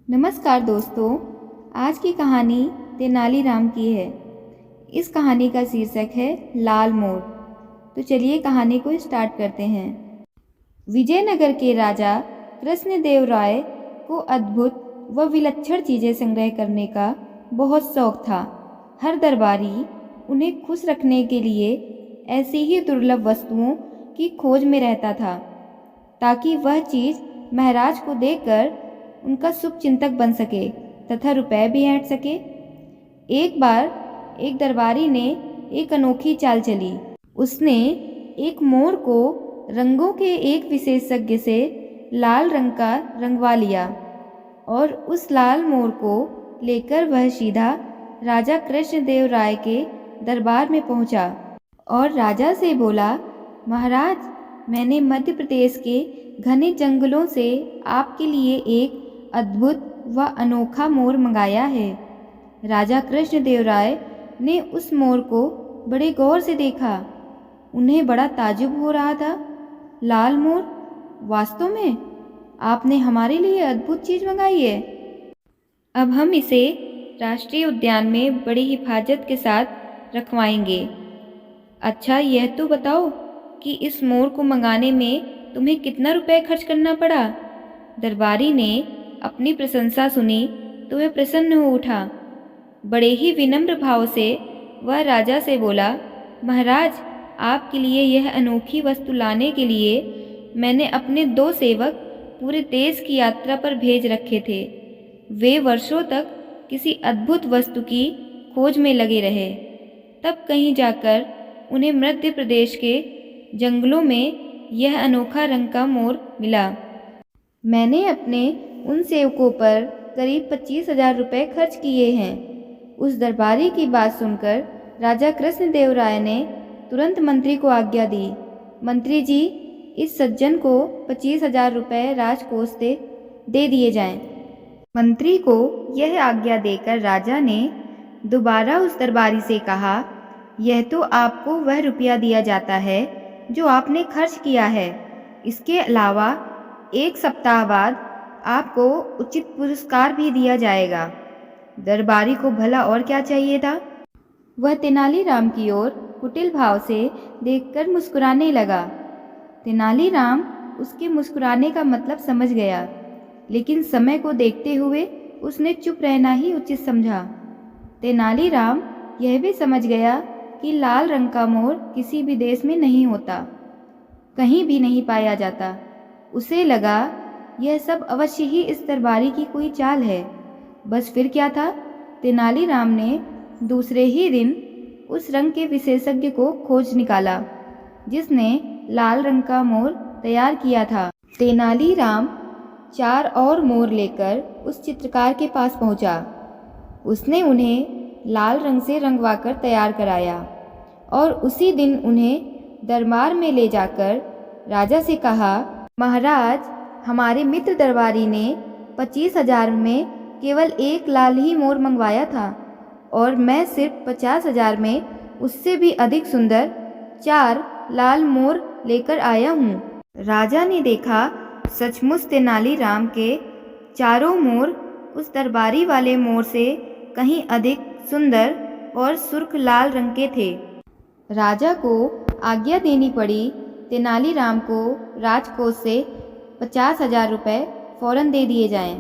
नमस्कार दोस्तों, आज की कहानी तेनालीराम की है। इस कहानी का शीर्षक है लाल मोर। तो चलिए कहानी को स्टार्ट करते हैं। विजयनगर के राजा कृष्णदेव राय को अद्भुत व विलक्षण चीज़ें संग्रह करने का बहुत शौक था। हर दरबारी उन्हें खुश रखने के लिए ऐसी ही दुर्लभ वस्तुओं की खोज में रहता था, ताकि वह चीज़ महाराज को देकर उनका शुभ चिंतक बन सके तथा रुपए भी ऐंठ सके। एक बार एक दरबारी ने एक अनोखी चाल चली। उसने एक मोर को रंगों के एक विशेषज्ञ से लाल रंग का रंगवा लिया और उस लाल मोर को लेकर वह सीधा राजा कृष्णदेव राय के दरबार में पहुंचा और राजा से बोला, महाराज, मैंने मध्य प्रदेश के घने जंगलों से आपके लिए एक अद्भुत व अनोखा मोर मंगाया है। राजा कृष्णदेव राय ने उस मोर को बड़े गौर से देखा। उन्हें बड़ा ताज्जुब हो रहा था। लाल मोर, वास्तव में आपने हमारे लिए अद्भुत चीज़ मंगाई है। अब हम इसे राष्ट्रीय उद्यान में बड़ी हिफाजत के साथ रखवाएंगे। अच्छा, यह तो बताओ कि इस मोर को मंगाने में तुम्हें कितना रुपए खर्च करना पड़ा। दरबारी ने अपनी प्रशंसा सुनी तो वह प्रसन्न हो उठा। बड़े ही विनम्र भाव से वह राजा से बोला, महाराज, आपके लिए यह अनोखी वस्तु लाने के लिए मैंने अपने 2 सेवक पूरे देश की यात्रा पर भेज रखे थे। वे वर्षों तक किसी अद्भुत वस्तु की खोज में लगे रहे। तब कहीं जाकर उन्हें मध्य प्रदेश के जंगलों में यह अनोखा रंग का मोर मिला। मैंने अपने उन सेवकों पर करीब 25,000 रुपये खर्च किए हैं। उस दरबारी की बात सुनकर राजा कृष्णदेव राय ने तुरंत मंत्री को आज्ञा दी, मंत्री जी, इस सज्जन को 25,000 रुपये राजकोष से दे दिए जाएं। मंत्री को यह आज्ञा देकर राजा ने दोबारा उस दरबारी से कहा, यह तो आपको वह रुपया दिया जाता है जो आपने खर्च किया है। इसके अलावा 1 सप्ताह बाद आपको उचित पुरस्कार भी दिया जाएगा। दरबारी को भला और क्या चाहिए था। वह तेनालीराम की ओर कुटिल भाव से देखकर मुस्कुराने लगा। तेनालीराम उसके मुस्कुराने का मतलब समझ गया, लेकिन समय को देखते हुए उसने चुप रहना ही उचित समझा। तेनालीराम यह भी समझ गया कि लाल रंग का मोर किसी भी देश में नहीं होता, कहीं भी नहीं पाया जाता। उसे लगा यह सब अवश्य ही इस दरबारी की कोई चाल है। बस फिर क्या था, तेनालीराम ने दूसरे ही दिन उस रंग के विशेषज्ञ को खोज निकाला जिसने लाल रंग का मोर तैयार किया था। तेनालीराम 4 और मोर लेकर उस चित्रकार के पास पहुंचा। उसने उन्हें लाल रंग से रंगवाकर तैयार कराया और उसी दिन उन्हें दरबार में ले जाकर राजा से कहा, महाराज, हमारे मित्र दरबारी ने 25,000 में केवल एक लाल ही मोर मंगवाया था और मैं सिर्फ 50,000 में उससे भी अधिक सुंदर 4 लाल मोर लेकर आया हूँ। राजा ने देखा सचमुच तेनालीराम के चारों मोर उस दरबारी वाले मोर से कहीं अधिक सुंदर और सुर्ख लाल रंग के थे। राजा को आज्ञा देनी पड़ी तेनालीराम को राजकोष से 50,000 रुपये फौरन दे दिए जाएं।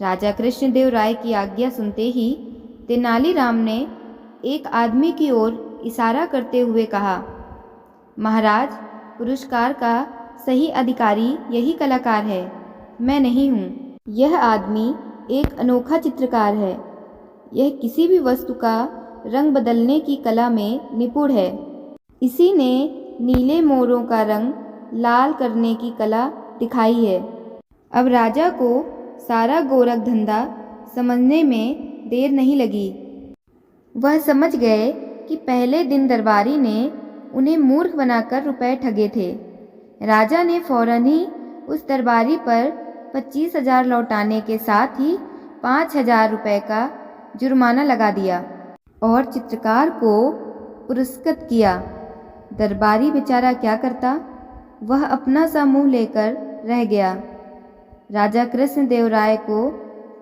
राजा कृष्णदेव राय की आज्ञा सुनते ही तेनालीराम ने एक आदमी की ओर इशारा करते हुए कहा, महाराज, पुरस्कार का सही अधिकारी यही कलाकार है, मैं नहीं हूँ। यह आदमी एक अनोखा चित्रकार है। यह किसी भी वस्तु का रंग बदलने की कला में निपुण है। इसी ने नीले मोरों का रंग लाल करने की कला दिखाई है। अब राजा को सारा गोरख धंधा समझने में देर नहीं लगी। वह समझ गए कि पहले दिन दरबारी ने उन्हें मूर्ख बनाकर रुपए ठगे थे। राजा ने फौरन ही उस दरबारी पर 25,000 लौटाने के साथ ही 5,000 रुपये का जुर्माना लगा दिया और चित्रकार को पुरस्कृत किया। दरबारी बेचारा क्या करता, वह अपना सा मुँह लेकर रह गया। राजा कृष्णदेव राय को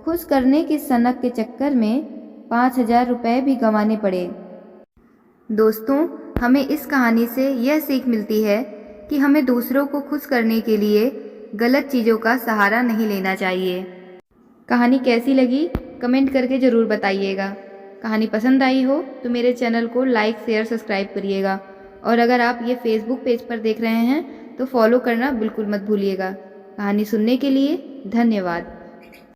खुश करने की सनक के चक्कर में 5,000 रुपये भी गंवाने पड़े। दोस्तों, हमें इस कहानी से यह सीख मिलती है कि हमें दूसरों को खुश करने के लिए गलत चीज़ों का सहारा नहीं लेना चाहिए। कहानी कैसी लगी कमेंट करके ज़रूर बताइएगा। कहानी पसंद आई हो तो मेरे चैनल को लाइक शेयर सब्सक्राइब करिएगा, और अगर आप ये फेसबुक पेज पर देख रहे हैं तो फॉलो करना बिल्कुल मत भूलिएगा। कहानी सुनने के लिए धन्यवाद।